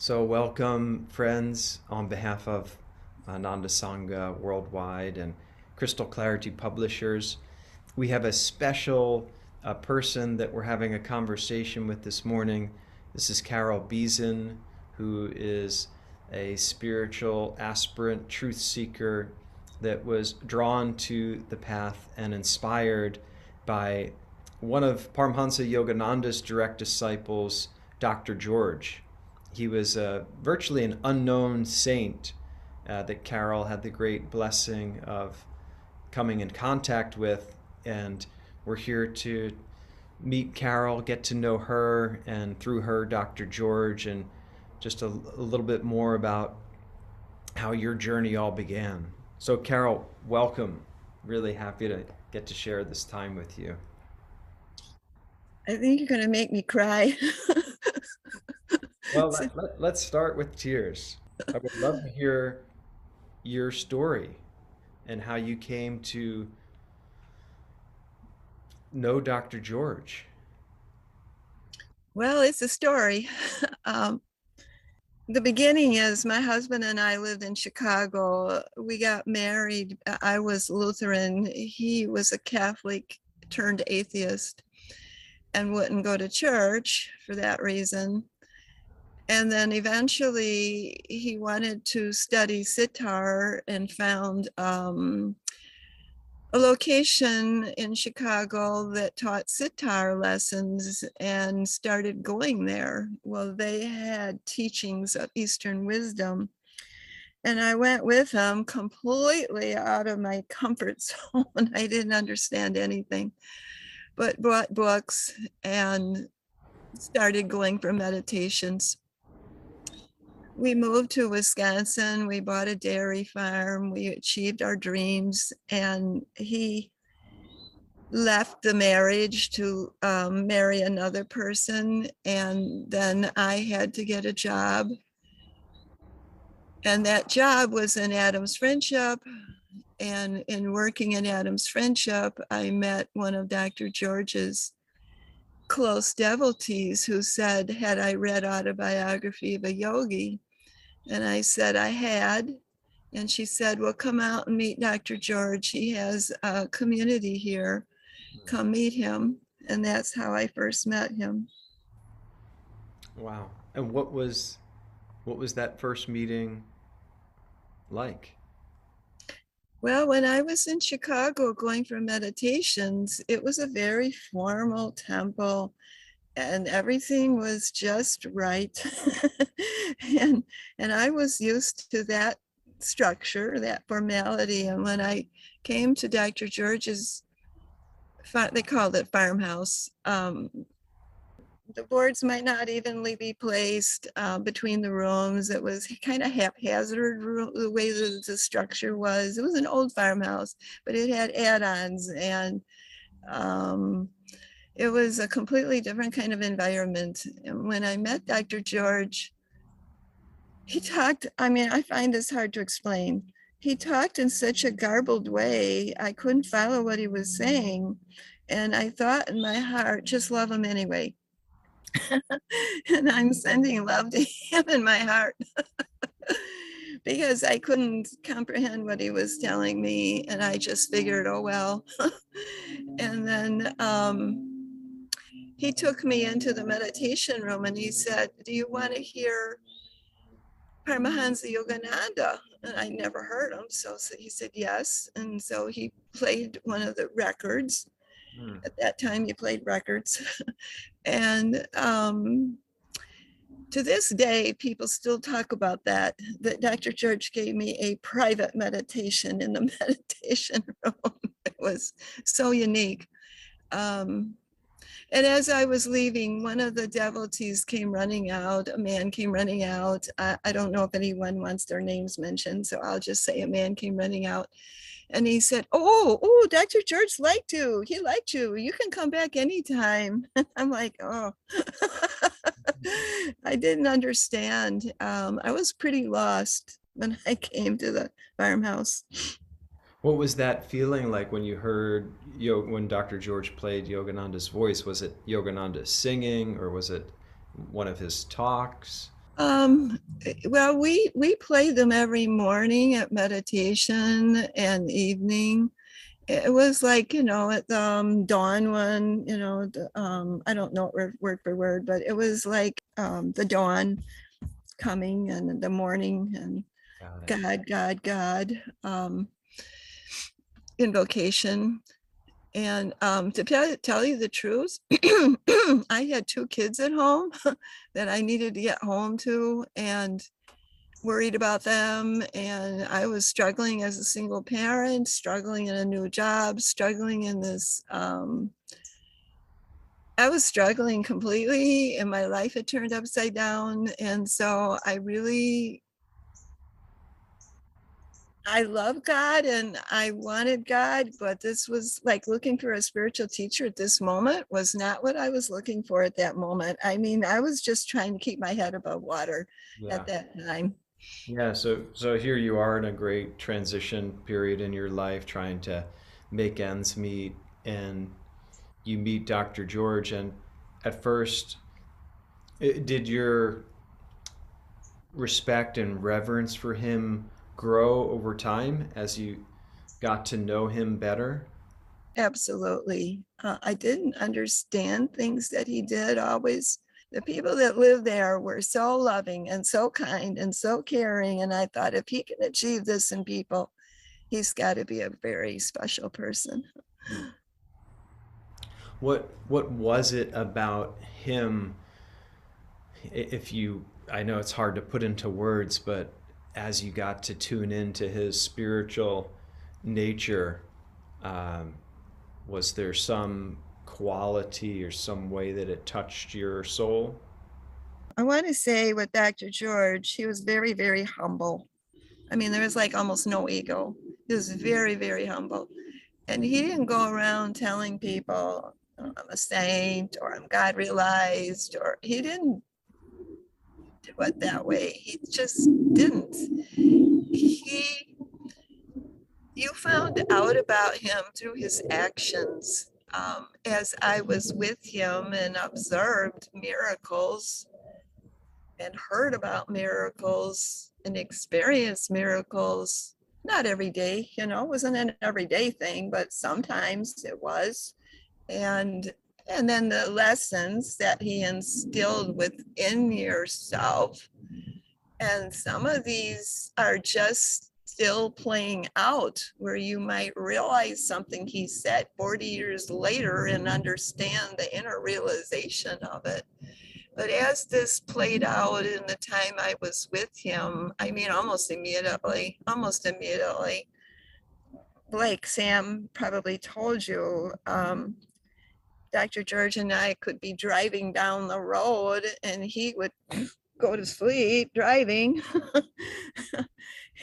So, welcome, friends, on behalf of Ananda Sangha Worldwide and Crystal Clarity Publishers. We have a special person that we're having a conversation with this morning. This is Carol Bezin, who is a spiritual aspirant, truth seeker that was drawn to the path and inspired by one of Paramhansa Yogananda's direct disciples, Dr. George. He was virtually an unknown saint that Carol had the great blessing of coming in contact with. And we're here to meet Carol, get to know her, and through her, Dr. George, and just a little bit more about how your journey all began. So, Carol, welcome. Really happy to get to share this time with you. I think you're going to make me cry. Well, let's start with tears. I would love to hear your story and how you came to know Dr. George. Well, it's a story. Um, the beginning is my husband and I lived in Chicago. We got married. I was Lutheran. He was a Catholic turned atheist and wouldn't go to church for that reason. And then eventually he wanted to study sitar and found a location in Chicago that taught sitar lessons and started going there. Well, they had teachings of Eastern wisdom. And I went with him completely out of my comfort zone. I didn't understand anything, but bought books and started going for meditations. We moved to Wisconsin. We bought a dairy farm. We achieved our dreams. And he left the marriage to marry another person. And then I had to get a job. And that job was in Adam's Friendship. And in working in Adam's Friendship, I met one of Dr. George's close devotees who said, had I read Autobiography of a Yogi? And I said I had. And she said, well, come out and meet Dr. George. He has a community here. Come meet him. And that's how I first met him. Wow. And what was that first meeting like? Well, when I was in Chicago going for meditations, it was a very formal temple and everything was just right. and and I was used to that structure, that formality. And when I came to Dr. George's, they called it farmhouse, the boards might not evenly be placed between the rooms. It was kind of haphazard the way the structure was. It was an old farmhouse, but it had add-ons, and um, it was a completely different kind of environment. And when I met Dr. George, he talked, I mean, I find this hard to explain. He talked in such a garbled way, I couldn't follow what he was saying. And I thought in my heart, just love him anyway. And I'm sending love to him in my heart because I couldn't comprehend what he was telling me. And I just figured, oh, well. And then he took me into the meditation room and he said, do you want to hear Paramhansa Yogananda? And I never heard him. So he said, yes. And so he played one of the records. Hmm. At that time, you played records. And to this day, people still talk about that Dr. George gave me a private meditation in the meditation room. It was so unique. Um, and as I was leaving, one of the devotees came running out. A man came running out. I don't know if anyone wants their names mentioned, so I'll just say a man came running out. And he said, oh, Dr. George liked you. He liked you. You can come back anytime. I'm like, oh. I didn't understand. I was pretty lost when I came to the farmhouse. What was that feeling like when you heard when Dr. George played Yogananda's voice? Was it Yogananda singing or was it one of his talks? Um, well, we played them every morning at meditation and evening. It was like, at the dawn one, I don't know word for word, but it was like the dawn coming and the morning and Got it. God, God, God, invocation. And to tell you the truth, I had two kids at home that I needed to get home to and worried about them. And I was struggling as a single parent, struggling in a new job, struggling in this. I was struggling completely, and my life had turned upside down. And so I love God and I wanted God, but this was like looking for a spiritual teacher at this moment was not what I was looking for at that moment. I mean, I was just trying to keep my head above water Yeah. at that time. Yeah, so here you are in a great transition period in your life trying to make ends meet, and you meet Dr. George, and at first did your respect and reverence for him grow over time as you got to know him better? Absolutely. I didn't understand things that he did always. The people that lived there were so loving and so kind and so caring. And I thought, if he can achieve this in people, he's got to be a very special person. What was it about him, if you, I know it's hard to put into words, but as you got to tune into his spiritual nature, um, was there some quality or some way that it touched your soul? I want to say with Dr. George, he was very, very humble. I mean, there was like almost no ego. He was very, very humble. And he didn't go around telling people, "Oh, I'm a saint or I'm God realized," or he didn't do it that way. He just didn't. He, you found out about him through his actions. As I was with him and observed miracles and heard about miracles and experienced miracles, not every day, it wasn't an everyday thing, but sometimes it was. And and then the lessons that he instilled within yourself, and some of these are just still playing out where you might realize something he said 40 years later and understand the inner realization of it. But as this played out in the time I was with him, I mean, almost immediately, like Sam probably told you, Dr. George and I could be driving down the road and he would go to sleep driving,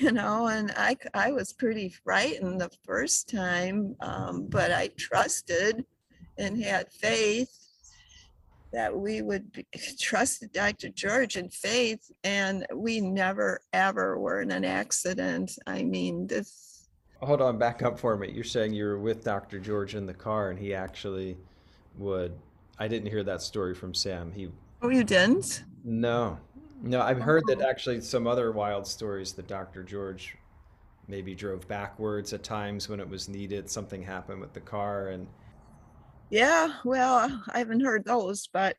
and I was pretty frightened the first time, but I trusted and had faith that we would trust Dr. George in faith, and we never ever were in an accident. I mean, this. Hold on, back up for me. You're saying you were with Dr. George in the car and he actually would. I didn't hear that story from Sam. He, Oh, you didn't? no. No, I've heard that Oh, actually some other wild stories that Dr. George maybe drove backwards at times when it was needed. Something happened with the car, and yeah. Well, I haven't heard those, but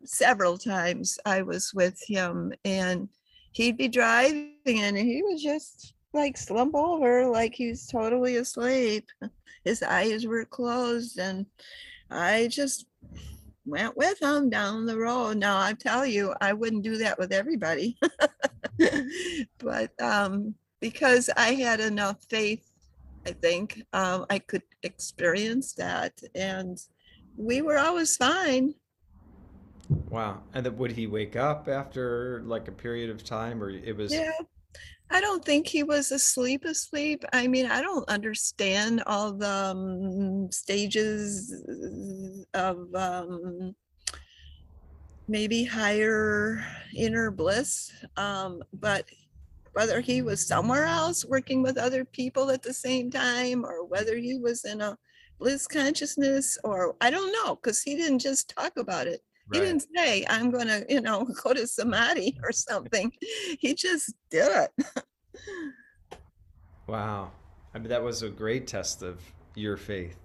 several times I was with him, and he'd be driving and he would just like slump over like he's totally asleep. His eyes were closed, and I just went with him down the road. Now, I tell you, I wouldn't do that with everybody, but because I had enough faith, I think I could experience that. And we were always fine. wow. And then would he wake up after like a period of time, or it was, Yeah. I don't think he was asleep. I mean, I don't understand all the stages of maybe higher inner bliss. But whether he was somewhere else working with other people at the same time, or whether he was in a bliss consciousness, or I don't know, because he didn't just talk about it. He Right. didn't say, I'm going to, go to Samadhi or something. He just did it. Wow. I mean, that was a great test of your faith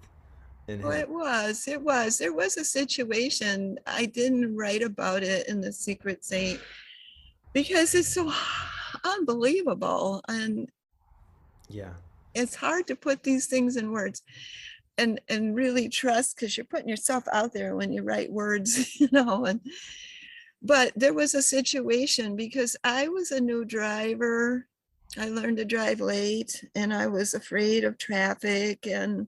in Oh, him. it was. It was. There was a situation. I didn't write about it in The Secret Saint because it's so unbelievable. And Yeah. it's hard to put these things in words and really trust, because you're putting yourself out there when you write words, but there was a situation because I was a new driver. I learned to drive late and I was afraid of traffic and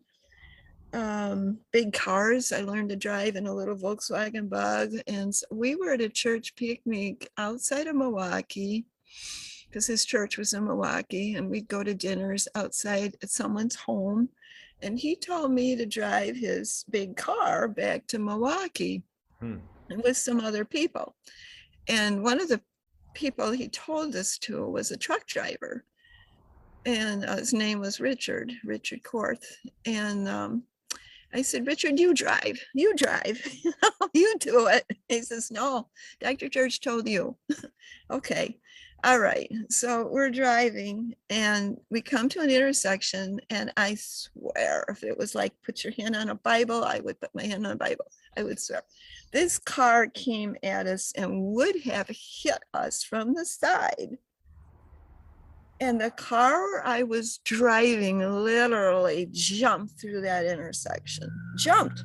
big cars. I learned to drive in a little Volkswagen Bug. And so we were at a church picnic outside of Milwaukee, because his church was in Milwaukee, and we'd go to dinners outside at someone's home. And he told me to drive his big car back to Milwaukee Hmm. and with some other people. And one of the people he told us to was a truck driver. And his name was Richard Korth. And I said, Richard, you drive, you do it. He says, no, Dr. Church told you. Okay. All right. So we're driving and we come to an intersection. And I swear, if it was like, put your hand on a Bible, I would put my hand on a Bible. I would swear. This car came at us and would have hit us from the side. And the car I was driving literally jumped through that intersection. Jumped.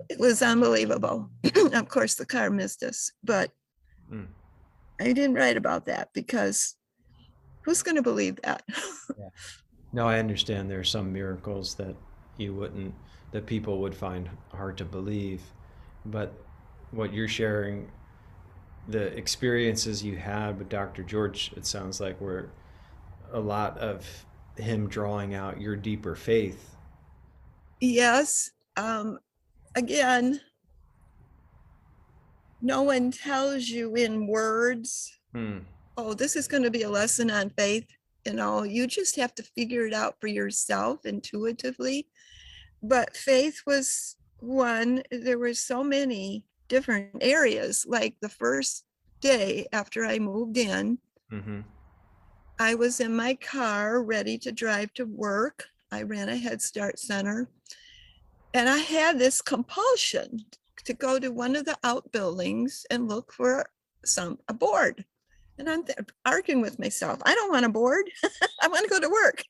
It was unbelievable. Of course, the car missed us, but Mm. I didn't write about that because who's going to believe that? Yeah. No, I understand there are some miracles that you wouldn't, that people would find hard to believe. But what you're sharing, the experiences you had with Dr. George, it sounds like were a lot of him drawing out your deeper faith. Yes. Again, no one tells you in words, Hmm. oh, this is going to be a lesson on faith. You just have to figure it out for yourself intuitively. But faith was one. There were so many different areas. Like the first day after I moved in, Mm-hmm. I was in my car ready to drive to work. I ran a Head Start center. And I had this compulsion to go to one of the outbuildings and look for a board. And I'm arguing with myself. I don't want a board. I want to go to work.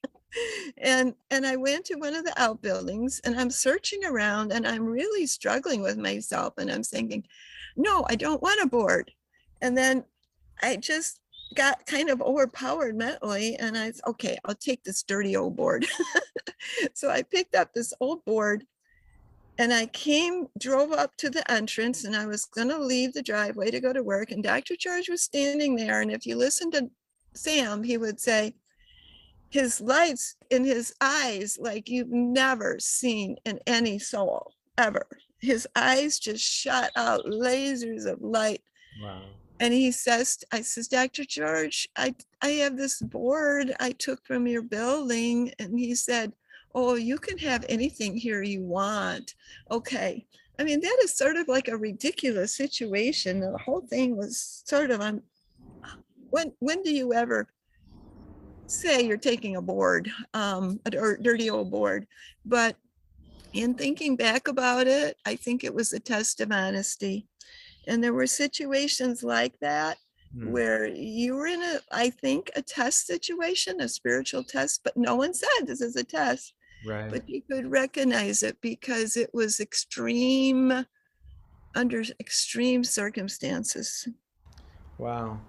And I went to one of the outbuildings and I'm searching around and I'm really struggling with myself. And I'm thinking, no, I don't want a board. And then I just got kind of overpowered mentally. And I said, okay, I'll take this dirty old board. So I picked up this old board and I drove up to the entrance, and I was going to leave the driveway to go to work. And Dr. George was standing there. And if you listen to Sam, he would say, his lights in his eyes, like you've never seen in any soul ever. His eyes just shot out lasers of light. Wow. And I says, Dr. George, I have this board I took from your building. And he said, oh, you can have anything here you want. Okay. I mean, that is sort of like a ridiculous situation. The whole thing was sort of on, when do you ever say you're taking a board, a dirty old board? But in thinking back about it, I think it was a test of honesty. And there were situations like that where you were in I think, a test situation, a spiritual test, but no one said this is a test. Right. But you could recognize it because it was under extreme circumstances. Wow.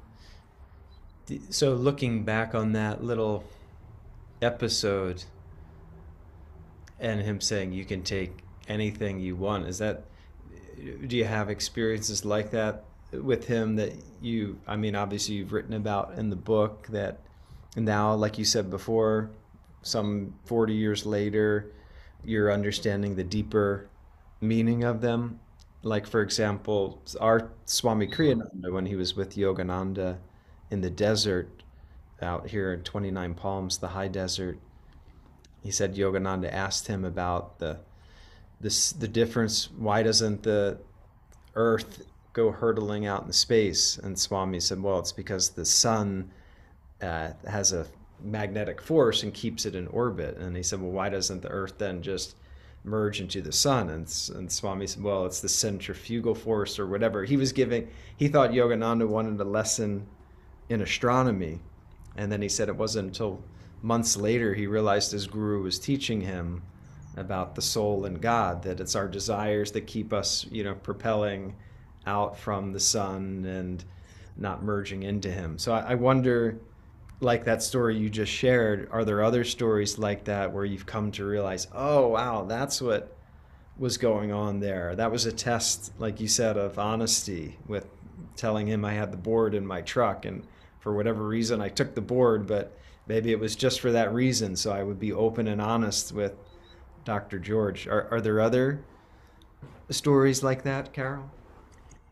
So looking back on that little episode and him saying you can take anything you want, do you have experiences like that with him that I mean, obviously you've written about in the book, that now, like you said before, some 40 years later, you're understanding the deeper meaning of them? Like, for example, our Swami Kriyananda, when he was with Yogananda in the desert out here in 29 Palms, the high desert, he said Yogananda asked him about the difference. Why doesn't the Earth go hurtling out in space? And Swami said, well, it's because the sun has a magnetic force and keeps it in orbit. And he said, well, why doesn't the Earth then just merge into the sun? And Swami said, well, it's the centrifugal force or whatever. He thought Yogananda wanted a lesson in astronomy. And then he said it wasn't until months later he realized his guru was teaching him about the soul and God, that it's our desires that keep us, propelling out from the sun and not merging into him. So I wonder, like that story you just shared, are there other stories like that where you've come to realize, oh, wow, that's what was going on there? That was a test, like you said, of honesty, with telling him I had the board in my truck, and for whatever reason I took the board, but maybe it was just for that reason, so I would be open and honest with Dr. George. Are there other stories like that, Carol?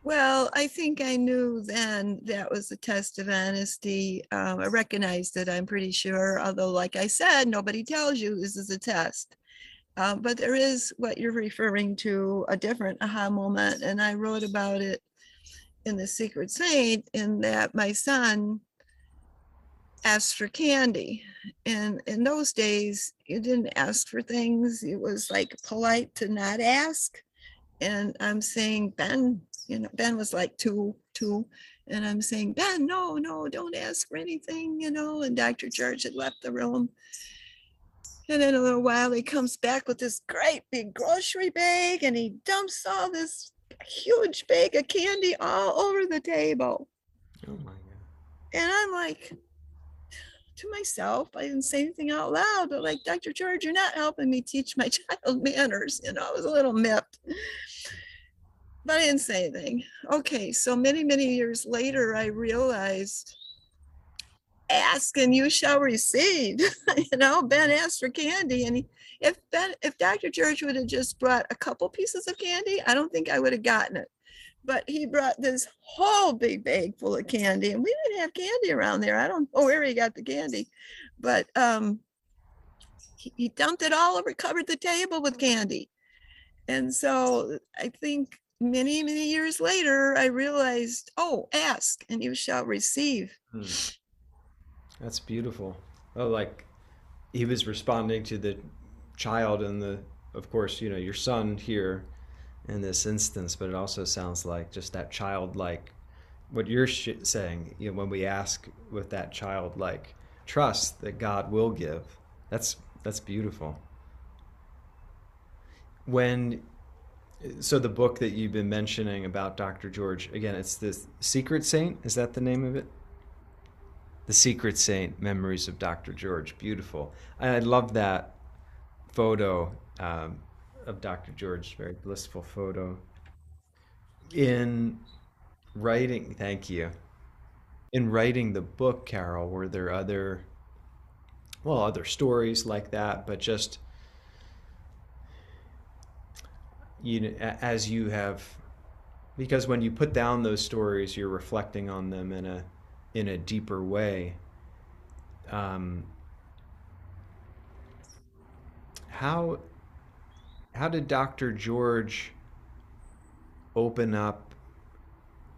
Well, I think I knew then that was a test of honesty. I recognized it, I'm pretty sure, although, like I said, nobody tells you this is a test. But there is what you're referring to, a different aha moment. And I wrote about it in The Secret Saint, in that my son asked for candy. And in those days, you didn't ask for things. It was like polite to not ask. And I'm saying, Ben, Ben was like two. And I'm saying, Ben, no, don't ask for anything, and Dr. George had left the room. And then a little while, he comes back with this great big grocery bag, and he dumps all this huge bag of candy all over the table. Oh my God. And I'm like, to myself, I didn't say anything out loud, but like, Dr. George, you're not helping me teach my child manners. I was a little miffed, but I didn't say anything. Okay, so many, many years later, I realized, ask and you shall receive. Ben asked for candy, and if Dr. George would have just brought a couple pieces of candy, I don't think I would have gotten it. But he brought this whole big bag full of candy, and we didn't have candy around there. I don't know where he got the candy, but he dumped it all over, covered the table with candy. And so I think many, many years later, I realized, oh, ask and you shall receive. That's beautiful. Oh, like he was responding to the child and of course, your son here in this instance, but it also sounds like just that childlike, what you're saying, when we ask with that childlike trust that God will give. That's beautiful. When So the book that you've been mentioning about Dr. George, again, it's The Secret Saint. Is that the name of it? The Secret Saint, Memories of Dr. George. Beautiful. I love that photo of Dr. George, very blissful photo. In writing, thank you. In writing the book, Carol, were there other stories like that, but just, as you have, because when you put down those stories, you're reflecting on them in a deeper way. Um, how how did Dr. George open up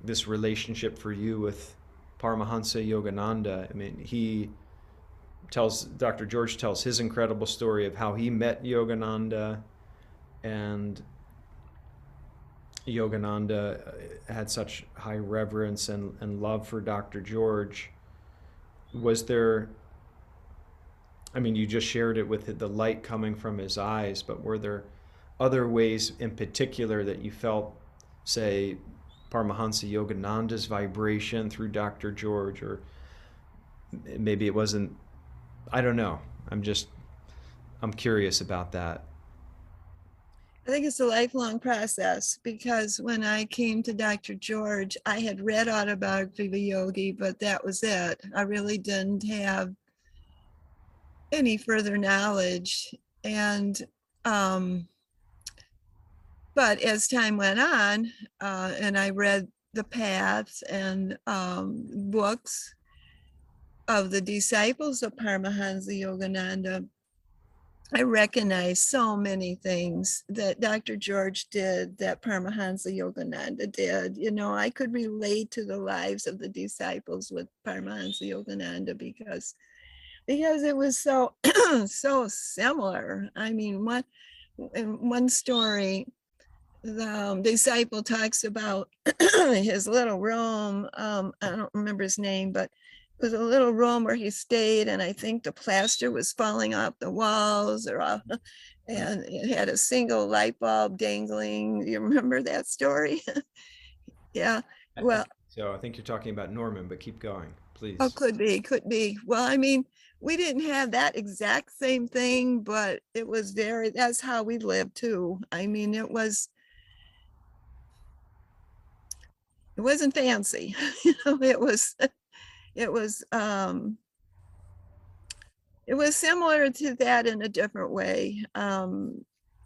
this relationship for you with Paramhansa Yogananda? I mean, Dr. George tells his incredible story of how he met Yogananda, and Yogananda had such high reverence and love for Dr. George. Was there, I mean, you just shared it with the light coming from his eyes, but were there other ways in particular that you felt, say, Paramahansa Yogananda's vibration through Dr. George, or maybe it wasn't, I don't know. I'm curious about that. I think it's a lifelong process, because when I came to Dr. George, I had read Autobiography of a Yogi, but that was it. I really didn't have any further knowledge. And but as time went on, and I read the paths and books of the disciples of Paramahansa Yogananda, I recognize so many things that Dr. George did, that Paramhansa Yogananda did. You know, I could relate to the lives of the disciples with Paramhansa Yogananda because it was so so similar. I mean, in one story, the disciple talks about his little room. I don't remember his name, but it was a little room where he stayed, and I think the plaster was falling off the walls, and it had a single light bulb dangling. You remember that story? Yeah. Well, So I think you're talking about Norman, but keep going, oh, please. could be, could be. Well, I mean, we didn't have that exact same thing, but it was that's how we lived too. I mean, it wasn't fancy. You know, it was um it was similar to that in a different way.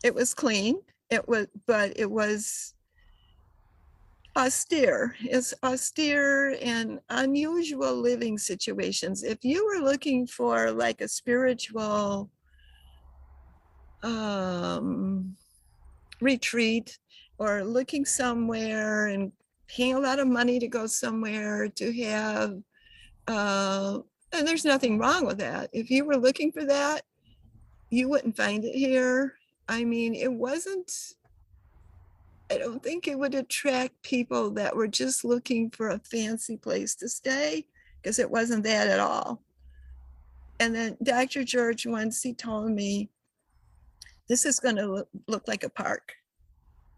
It was clean. But it was austere. It's austere and unusual living situations. If you were looking for like a spiritual retreat, or looking somewhere and paying a lot of money to go somewhere to have, and there's nothing wrong with that. If you were looking for that, you wouldn't find it here. I mean, I don't think it would attract people that were just looking for a fancy place to stay, because it wasn't that at all. And then Dr. George, once he told me, this is going to look like a park.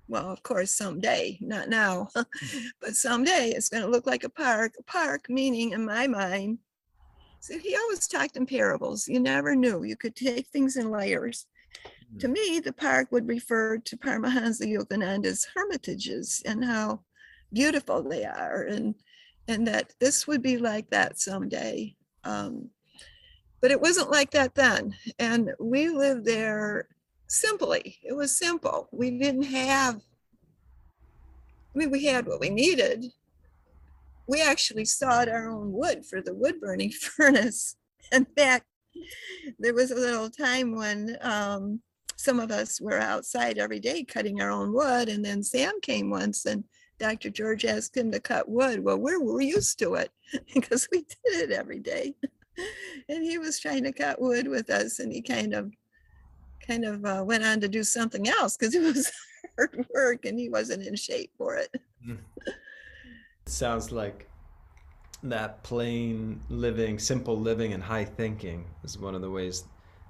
Well, of course, someday, not now, but someday it's going to look like a park. A park meaning, in my mind, so he always talked in parables. You never knew. You could take things in layers. To me, the park would refer to Paramhansa Yogananda's hermitages and how beautiful they are, and that this would be like that someday. But it wasn't like that then. And we lived there simply. It was simple. We didn't have, I mean, we had what we needed. We actually sawed our own wood for the wood burning furnace. In fact, there was a little time when some of us were outside every day cutting our own wood. And then Sam came once, and Dr. George asked him to cut wood. Well, we're used to it because we did it every day. And he was trying to cut wood with us, and he kind of went on to do something else because it was hard work and he wasn't in shape for it. It sounds like that plain living, simple living, and high thinking is one of the ways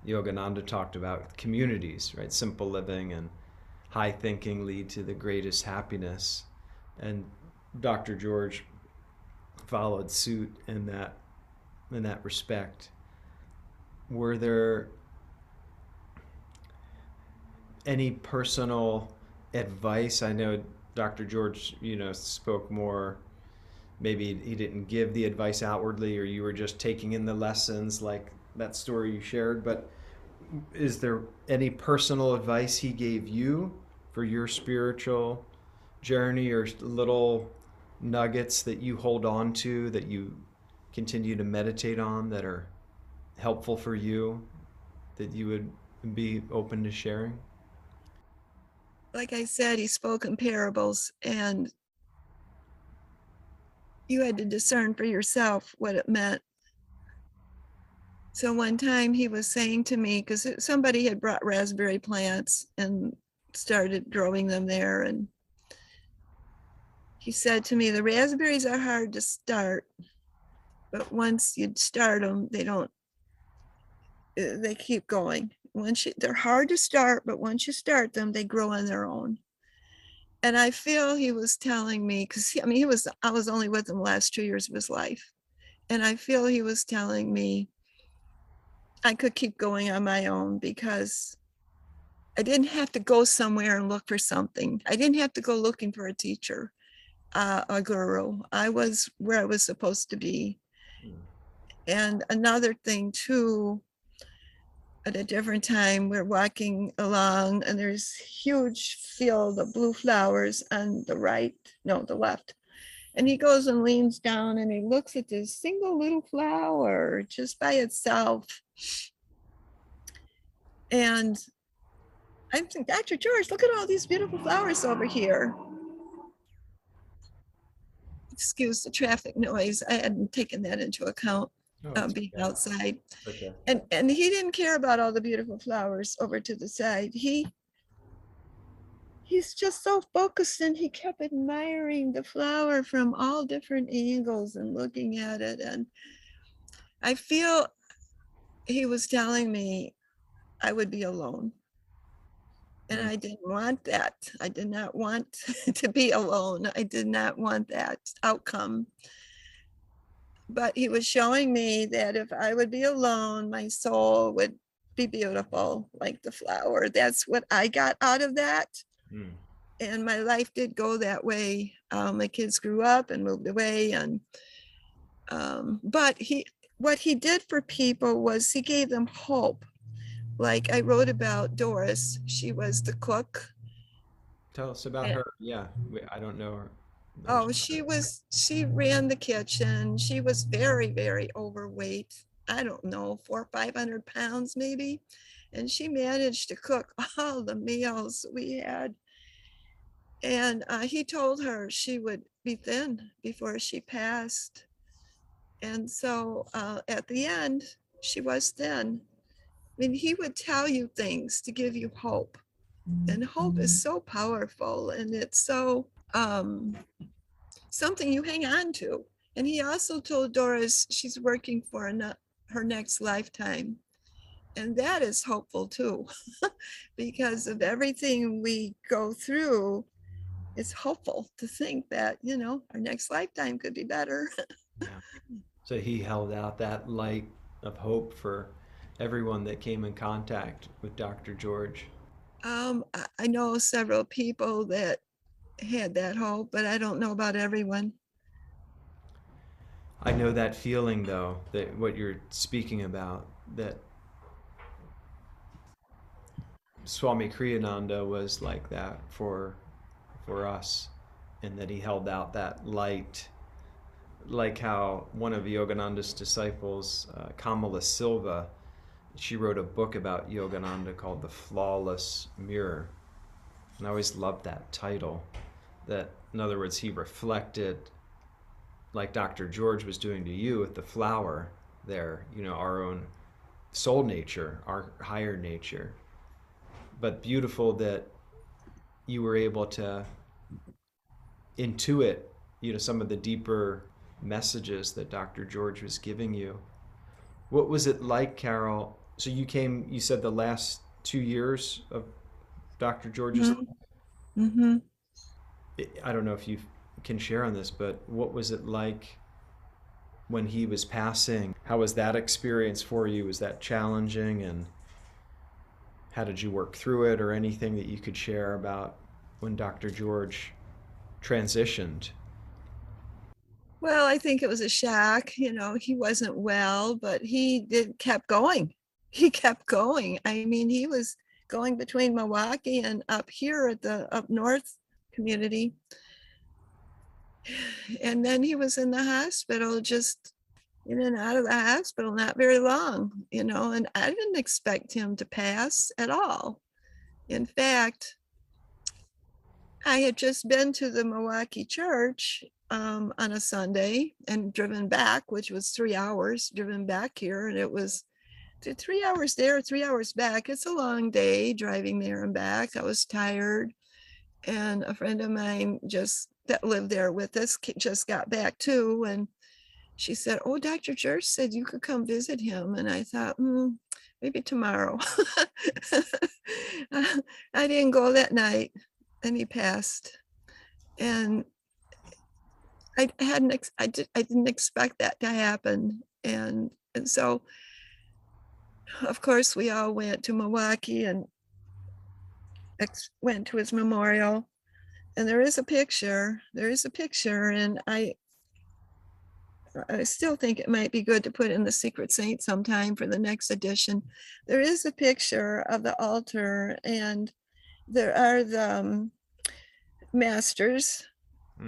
Yogananda talked about communities, right? Simple living and high thinking lead to the greatest happiness. And Dr. George followed suit in that respect. Were there any personal advice? I know Dr. George, spoke more. Maybe he didn't give the advice outwardly, or you were just taking in the lessons, like that story you shared. But is there any personal advice he gave you for your spiritual journey, or little nuggets that you hold on to, that you continue to meditate on, that are helpful for you, that you would be open to sharing? Like I said, he spoke in parables, and you had to discern for yourself what it meant. So one time he was saying to me, because somebody had brought raspberry plants and started growing them there, and he said to me, the raspberries are hard to start, but once you start them, they keep going. They're hard to start, but once you start them, they grow on their own. And I feel he was telling me, because I was only with him the last 2 years of his life. And I feel he was telling me I could keep going on my own, because I didn't have to go somewhere and look for something. I didn't have to go looking for a teacher, a guru. I was where I was supposed to be. And another thing too, at a different time, we're walking along and there's huge field of blue flowers on the right, no, the left. And he goes and leans down and he looks at this single little flower just by itself. And I'm thinking, Dr. George, look at all these beautiful flowers over here. Excuse the traffic noise. I hadn't taken that into account, Oh, it's being okay. outside. Okay. And he didn't care about all the beautiful flowers over to the side. He's just so focused, and he kept admiring the flower from all different angles and looking at it. And I feel he was telling me I would be alone. And I didn't want that. I did not want to be alone. I did not want that outcome. But he was showing me that if I would be alone, my soul would be beautiful like the flower. That's what I got out of that. Mm. And my life did go that way. My kids grew up and moved away. And but what he did for people was he gave them hope. Like I wrote about Doris. She was the cook. Tell us about And her. Yeah, I don't know her. oh, she ran the kitchen. She was very, very overweight. I don't know, 400 or 500 pounds maybe. And she managed to cook all the meals we had. And he told her she would be thin before she passed. And so at the end, she was thin. I mean, he would tell you things to give you hope. And hope is so powerful, and it's so something you hang on to. And he also told Doris she's working for her next lifetime. And that is hopeful too, because of everything we go through. It's hopeful to think that, our next lifetime could be better. Yeah. So he held out that light of hope for everyone that came in contact with Dr. George. I know several people that had that hope, but I don't know about everyone. I know that feeling, though, that what you're speaking about, that Swami Kriyananda was like that for us, and that he held out that light, like how one of Yogananda's disciples, Kamala Silva, she wrote a book about Yogananda called The Flawless Mirror. And I always loved that title. That, in other words, he reflected, like Dr. George was doing to you with the flower there, our own soul nature, our higher nature. But beautiful that you were able to intuit, some of the deeper messages that Dr. George was giving you. What was it like, Carol? So you said the last 2 years of Dr. George's. Mm-hmm. Mm-hmm. I don't know if you can share on this, but what was it like when he was passing? How was that experience for you? Was that challenging? And how did you work through it, or anything that you could share about when Dr. George transitioned? Well, I think it was a shock. He wasn't well, but he kept going. He kept going. I mean, he was going between Milwaukee and up here at the up north community. And then he was in the hospital, just in and out of the hospital, not very long, and I didn't expect him to pass at all. In fact, I had just been to the Milwaukee church on a Sunday and driven back, which was 3 hours driven back here. And it was 3 hours there, 3 hours back. It's a long day driving there and back. I was tired. And a friend of mine that lived there with us just got back too. And she said, "Oh, Dr. George said you could come visit him." And I thought, maybe tomorrow. I didn't go that night, and he passed. And I didn't expect that to happen. And so, of course, we all went to Milwaukee and went to his memorial. And there is a picture. And I still think it might be good to put in the Secret Saint sometime for the next edition. There is a picture of the altar, and there are the masters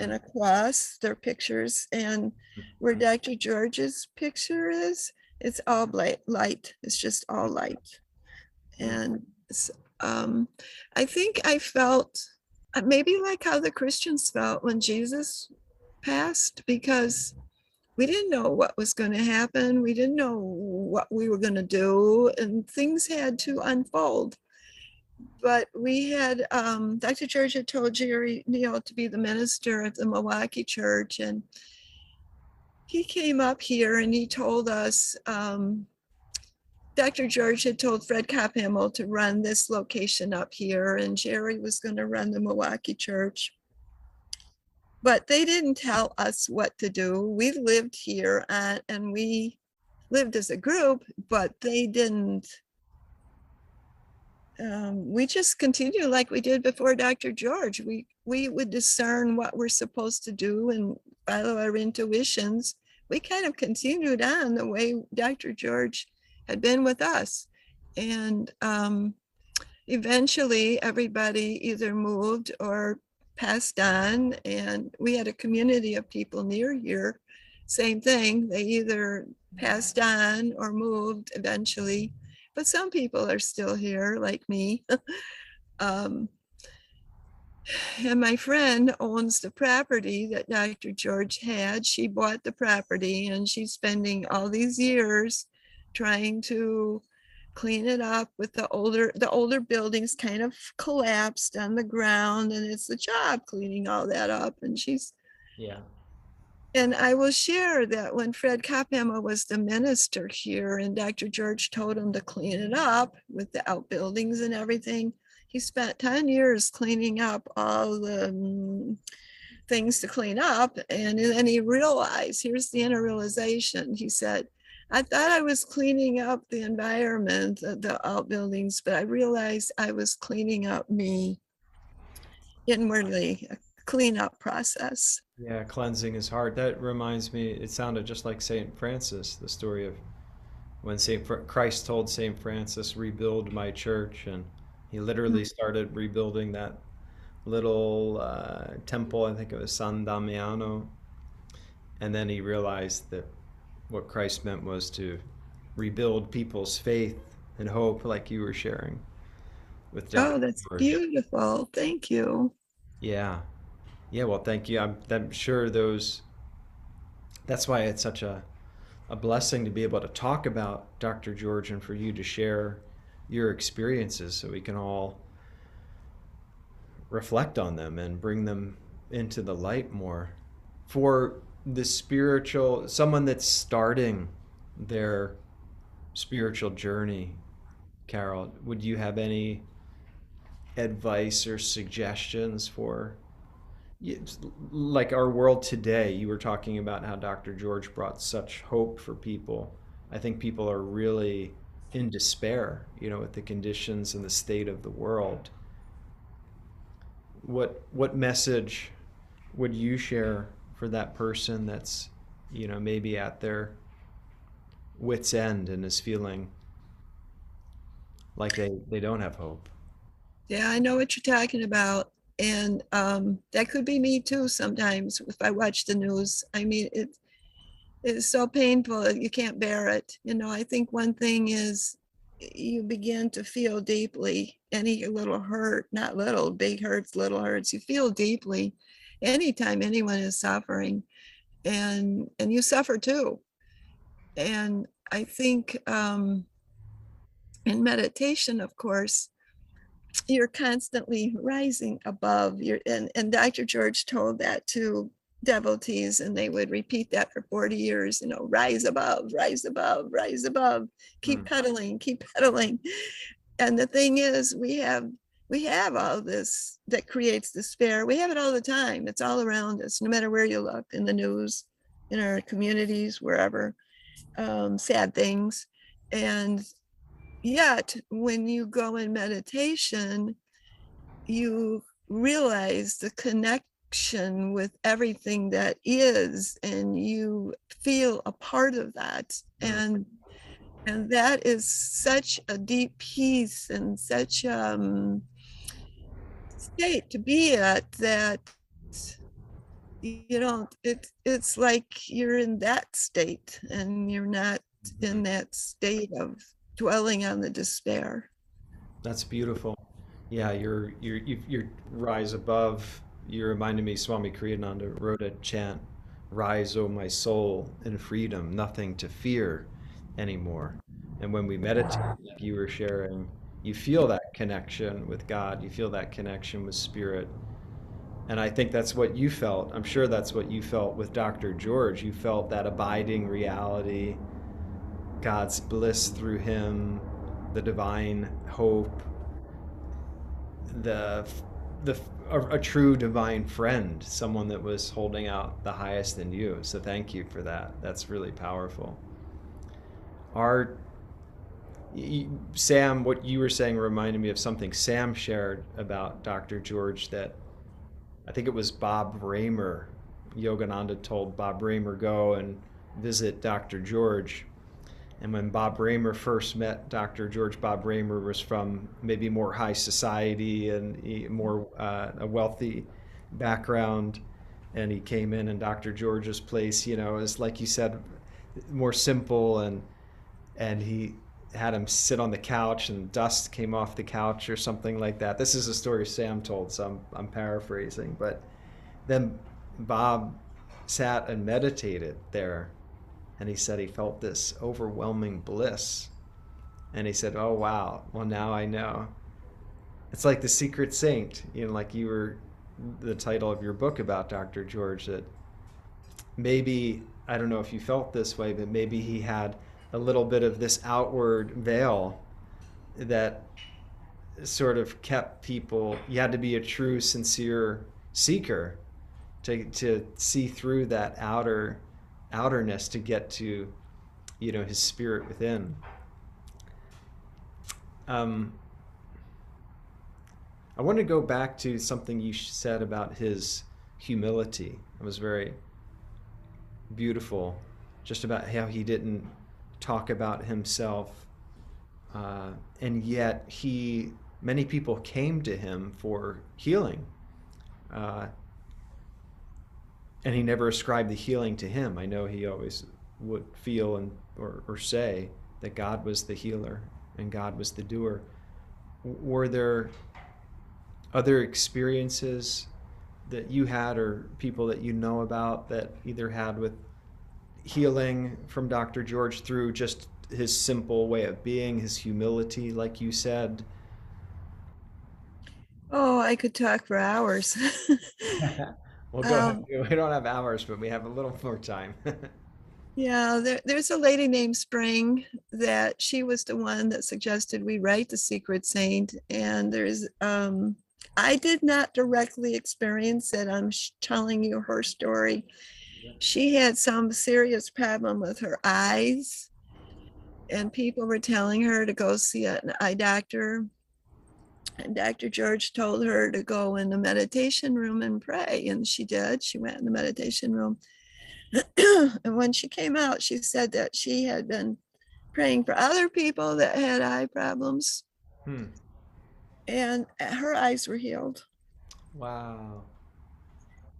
in a cross, their pictures, and where Dr. George's picture is, it's all light. It's just all light. And I think I felt maybe like how the Christians felt when Jesus passed, because we didn't know what was going to happen. We didn't know what we were going to do, and things had to unfold. But we had, Dr. George had told Jerry Neal to be the minister at the Milwaukee church. And he came up here and he told us, Dr. George had told Fred Cophamel to run this location up here, and Jerry was going to run the Milwaukee church. But they didn't tell us what to do. We lived here and we lived as a group, but they didn't. We just continued like we did before Dr. George. We would discern what we're supposed to do and follow our intuitions. We kind of continued on the way Dr. George had been with us. And eventually everybody either moved or passed on, and we had a community of people near here. Same thing, they either passed on or moved eventually, but some people are still here, like me. And my friend owns the property that Dr. George had. She bought the property, and she's spending all these years trying to clean it up with the older buildings kind of collapsed on the ground, and it's the job cleaning all that up. And I will share that when Fred Cophamel was the minister here and Dr. George told him to clean it up with the outbuildings and everything, he spent 10 years cleaning up all the things to clean up. And then he realized, here's the inner realization. He said, I thought I was cleaning up the environment, the outbuildings, but I realized I was cleaning up me inwardly, a cleanup process. Yeah, cleansing is hard. That reminds me, it sounded just like St. Francis, the story of when Christ told St. Francis, rebuild my church. And he literally started rebuilding that little temple, I think it was San Damiano. And then he realized that what Christ meant was to rebuild people's faith and hope, like you were sharing with Dr. Oh, that's George. beautiful. Thank you. Yeah. Yeah, well, thank you. I'm sure that's why it's such a blessing to be able to talk about Dr. George and for you to share your experiences so we can all reflect on them and bring them into the light more. For the spiritual, someone that's starting their spiritual journey, Carol, would you have any advice or suggestions for like our world today? You were talking about how Dr. George brought such hope for people. I think people are really in despair, with the conditions and the state of the world. What message would you share for that person that's, maybe at their wit's end and is feeling like they don't have hope? Yeah, I know what you're talking about. And that could be me too sometimes if I watch the news. I mean, it is so painful that you can't bear it. I think one thing is you begin to feel deeply any little hurt, not little, big hurts, little hurts. You feel deeply anytime anyone is suffering, and you suffer too. And I think in meditation, of course, you're constantly rising above and Dr. George told that to devotees, and they would repeat that for 40 years, rise above, rise above, rise above, keep pedaling, keep pedaling. And the thing is, we have all this that creates despair. We have it all the time. It's all around us, no matter where you look, in the news, in our communities, wherever. Sad things. And yet, when you go in meditation, you realize the connection with everything that is, and you feel a part of that. And that is such a deep peace and such state to be at, that it's like you're in that state and you're not in that state of dwelling on the despair. That's beautiful. Yeah, you rise above. You reminded me, Swami Kriyananda wrote a chant, "Rise, O my soul, in freedom, nothing to fear anymore." And when we meditate, like you were sharing, you feel that connection with God. You feel that connection with Spirit. And I think that's what you felt. I'm sure that's what you felt with Dr. George. You felt that abiding reality, God's bliss through him, the divine hope, the the a true divine friend, someone that was holding out the highest in you. So thank you for that. That's really powerful. Our Sam, what you were saying reminded me of something Sam shared about Dr. George, that I think it was Bob Raymer. Yogananda told Bob Raymer, go and visit Dr. George. And when Bob Raymer first met Dr. George, Bob Raymer was from maybe more high society and more a wealthy background. And he came in, and Dr. George's place, is like you said, more simple. And he had him sit on the couch, and dust came off the couch or something like that. This is a story Sam told, so I'm paraphrasing. But then Bob sat and meditated there, and he said he felt this overwhelming bliss. And he said, "Oh, wow. Well, now I know." It's like the secret saint, like you were the title of your book about Dr. George, that maybe, I don't know if you felt this way, but maybe he had a little bit of this outward veil that sort of kept people, you had to be a true, sincere seeker to see through that outerness to get to his spirit within. um, I want to go back to something you said about his humility. It was very beautiful, just about how he didn't talk about himself, and yet many people came to him for healing, uh, and he never ascribed the healing to him. I know he always would feel or say that God was the healer and God was the doer. Were there other experiences that you had, or people that you know about, that either had with healing from Dr. George through just his simple way of being, his humility, like you said? Oh, I could talk for hours. Well, go ahead. um, We don't have hours, but we have a little more time. yeah, there's a lady named Spring that she was the one that suggested we write The Secret Saint. And I did not directly experience it. I'm telling you her story. She had some serious problem with her eyes, and people were telling her to go see an eye doctor. And Dr. George told her to go in the meditation room and pray. And she did. She went in the meditation room. And when she came out, she said that she had been praying for other people that had eye problems, Hmm. and her eyes were healed. Wow.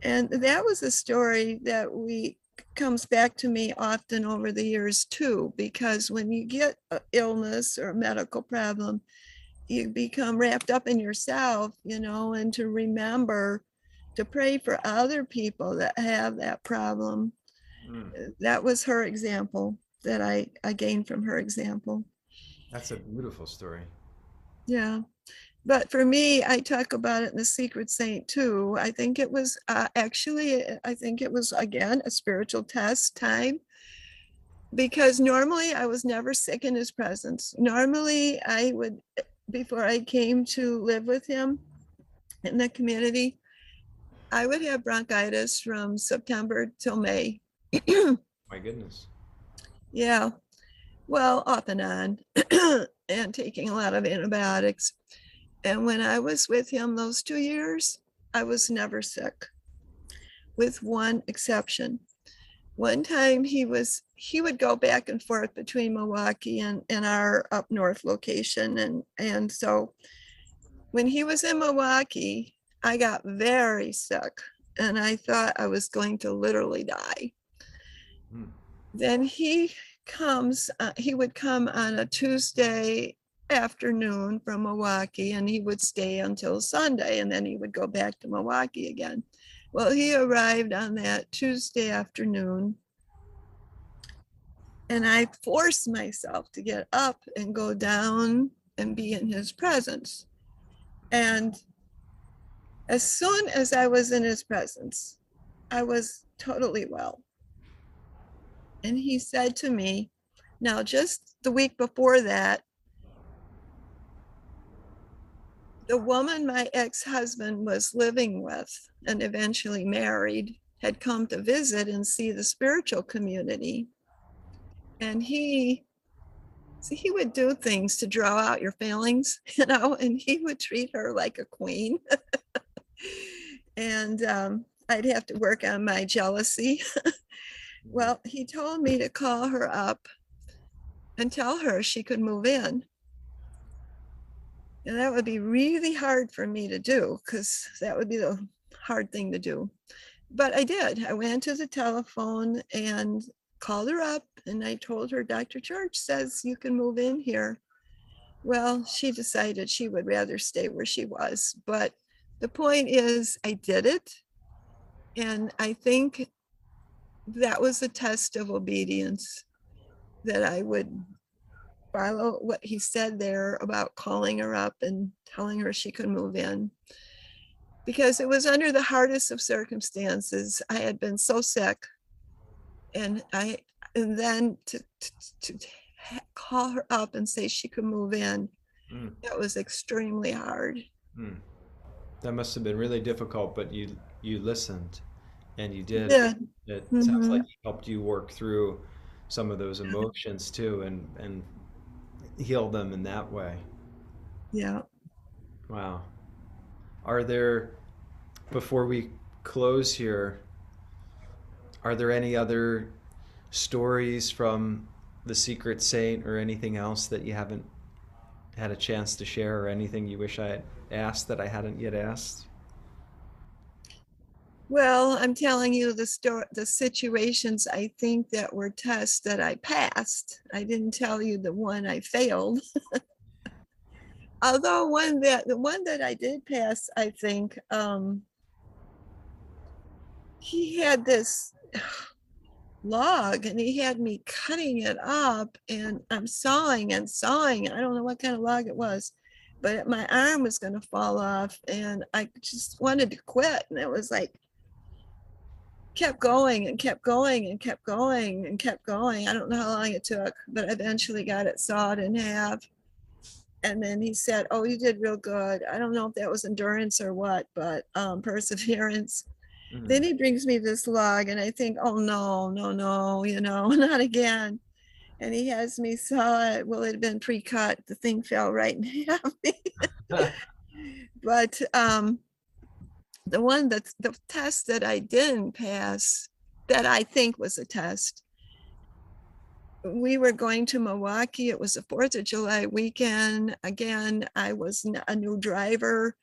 And that was a story that we comes back to me often over the years too, because when you get an illness or a medical problem, you become wrapped up in yourself, and to remember to pray for other people that have that problem. Hmm. That was her example that I gained from her example. That's a beautiful story. Yeah. But for me, I talk about it in The Secret Saint too. I think it was I think it was again a spiritual test time, because normally I was never sick in his presence. Normally, before I came to live with him in the community, I would have bronchitis from September till May. My goodness. Yeah, well, off and on, and taking a lot of antibiotics. And when I was with him those 2 years, I was never sick, with one exception. One time he would go back and forth between Milwaukee and our up north location. And so when he was in Milwaukee, I got very sick, and I thought I was going to literally die. Hmm. Then he would come on a Tuesday afternoon from Milwaukee, and he would stay until Sunday, and then he would go back to Milwaukee again. Well, he arrived on that Tuesday afternoon, and I forced myself to get up and go down and be in his presence. And as soon as I was in his presence, I was totally well. And he said to me, now, just the week before that, the woman my ex-husband was living with and eventually married had come to visit and see the spiritual community. And he would do things to draw out your feelings, and he would treat her like a queen. And I'd have to work on my jealousy. Well, he told me to call her up and tell her she could move in. And that would be really hard for me to do, because that would be the hard thing to do. But I did. I went to the telephone and called her up, and I told her, Dr. Church says you can move in here. Well, she decided she would rather stay where she was. But the point is, I did it. And I think that was a test of obedience, that I would follow what he said there about calling her up and telling her she could move in, because it was under the hardest of circumstances. I had been so sick, and then to call her up and say she could move in, that was extremely hard. That must have been really difficult, but you listened and you did. Yeah. It sounds like he helped you work through some of those emotions too, and heal them in that way. Yeah. Wow. Are there, before we close here, are there any other stories from the Secret Saint or anything else that you haven't had a chance to share, or anything you wish I had asked that I hadn't yet asked? Well, I'm telling you the situations I think that were tests that I passed. I didn't tell you the one I failed. Although the one that I did pass, I think, he had this log, and he had me cutting it up, and I'm sawing and sawing. I don't know what kind of log it was, but my arm was going to fall off, and I just wanted to quit. And it was like, kept going and kept going and kept going and kept going. I don't know how long it took, but I eventually got it sawed in half. And then he said, oh, you did real good. I don't know if that was endurance or what, but perseverance. Then he brings me this log, and I think, oh, no, not again. And he has me saw it. Well, it had been pre-cut. The thing fell right in half. But the test that I didn't pass, that I think was a test, we were going to Milwaukee. It was the 4th of July weekend. Again, I was a new driver,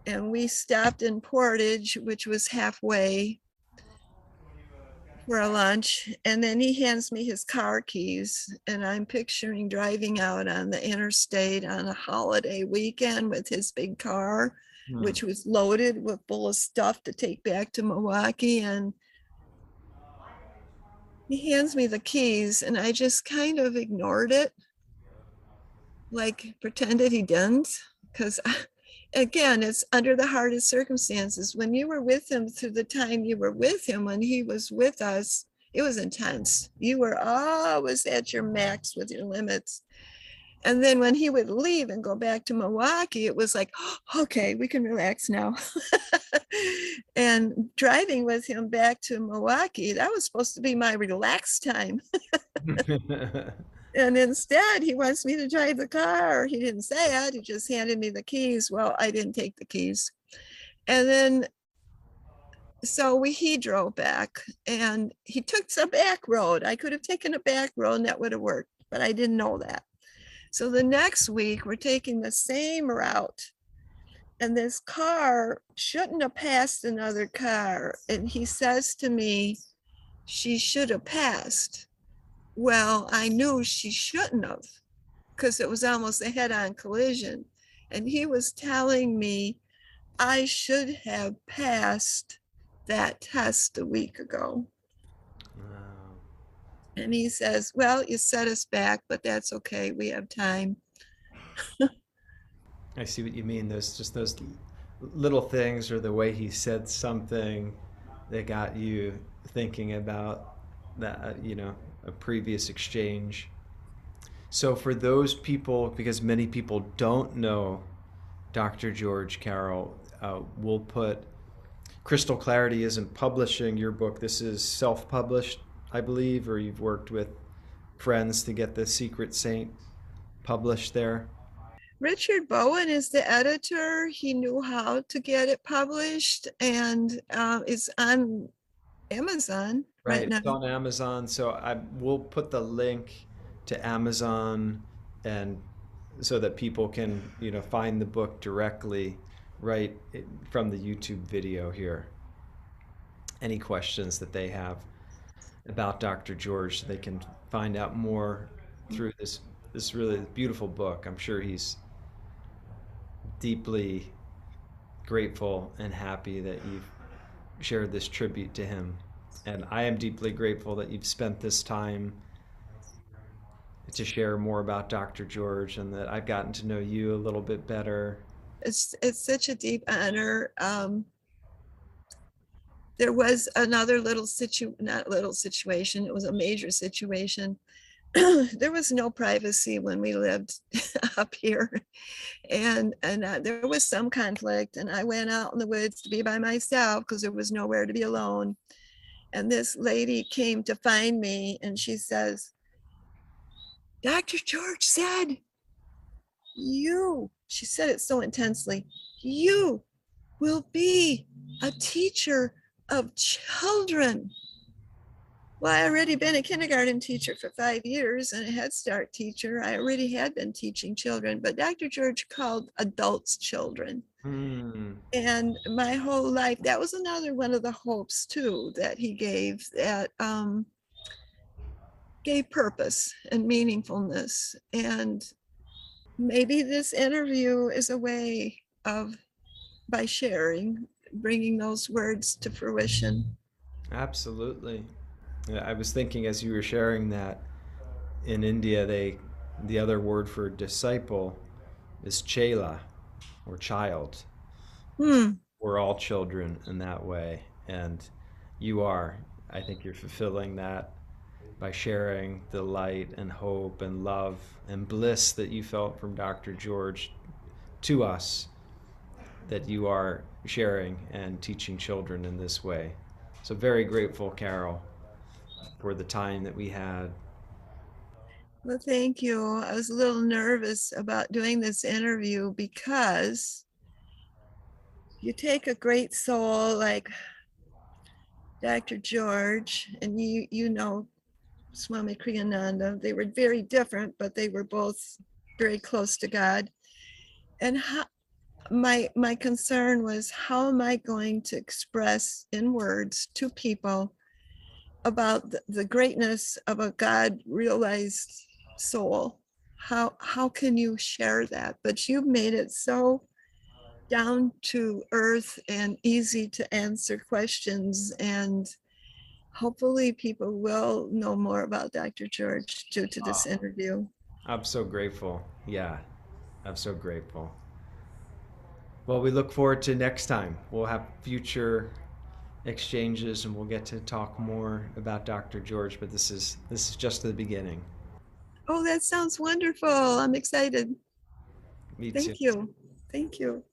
and we stopped in Portage, which was halfway, for a lunch. And then he hands me his car keys, and I'm picturing driving out on the interstate on a holiday weekend with his big car, which was loaded with full of stuff to take back to Milwaukee. And he hands me the keys, and I just kind of ignored it, like pretended he didn't, because again, it's under the hardest circumstances. When you were with him through the time you were with him, when he was with us, it was intense. You were always at your max with your limits. And then when he would leave and go back to Milwaukee, it was like, oh, okay, we can relax now. And driving with him back to Milwaukee, that was supposed to be my relaxed time. And instead, he wants me to drive the car. He didn't say it. He just handed me the keys. Well, I didn't take the keys. And then, so he drove back, and he took some back road. I could have taken a back road and that would have worked, but I didn't know that. So the next week, we're taking the same route, and this car shouldn't have passed another car. And he says to me, she should have passed. Well, I knew she shouldn't have, because it was almost a head-on collision. And he was telling me I should have passed that test a week ago. Wow. And he says, well, you set us back, but that's okay. We have time. I see what you mean. There's just those little things, or the way he said something that got you thinking about that, a previous exchange. So for those people, because many people don't know Dr. George Carroll, we'll put Crystal Clarity isn't publishing your book. This is self-published, I believe, or you've worked with friends to get the Secret Saint published there. Richard Bowen is the editor. He knew how to get it published, and it's on Amazon right Right, now. it's on Amazon. So we'll put the link to Amazon, and so that people can, find the book directly right from the YouTube video here. Any questions that they have about Dr. George, they can find out more through this really beautiful book. I'm sure he's deeply grateful and happy that you've shared this tribute to him. And I am deeply grateful that you've spent this time to share more about Dr. George, and that I've gotten to know you a little bit better. It's such a deep honor. There was another not little situation, it was a major situation. There was no privacy when we lived up here, and there was some conflict, and I went out in the woods to be by myself because there was nowhere to be alone. And this lady came to find me, and she says, Dr. George said, she said it so intensely, you will be a teacher of children. Well, I already been a kindergarten teacher for 5 years and a Head Start teacher. I already had been teaching children, but Dr. George called adults children. Hmm. And my whole life, that was another one of the hopes too that he gave, that gave purpose and meaningfulness. And maybe this interview is a way of, by sharing, bringing those words to fruition. Absolutely. Yeah, I was thinking as you were sharing that in India, the other word for disciple is chela, or child. Hmm. We're all children in that way, and you are. I think you're fulfilling that by sharing the light and hope and love and bliss that you felt from Dr. George to us, that you are sharing and teaching children in this way. So very grateful, Carol, for the time that we had. Well, thank you. I was a little nervous about doing this interview because you take a great soul like Dr. George, and you know Swami Kriyananda. They were very different, but they were both very close to God. And my concern was, how am I going to express in words to people about the greatness of a God realized soul? How can you share that? But you made it so down to earth and easy to answer questions, and hopefully people will know more about Dr. George due to this Oh, interview. I'm so grateful. Yeah, I'm so grateful. Well, we look forward to next time. We'll have future exchanges, and we'll get to talk more about Dr. George, but this is just the beginning. Oh, that sounds wonderful. I'm excited. Me too. Thank you. Thank you.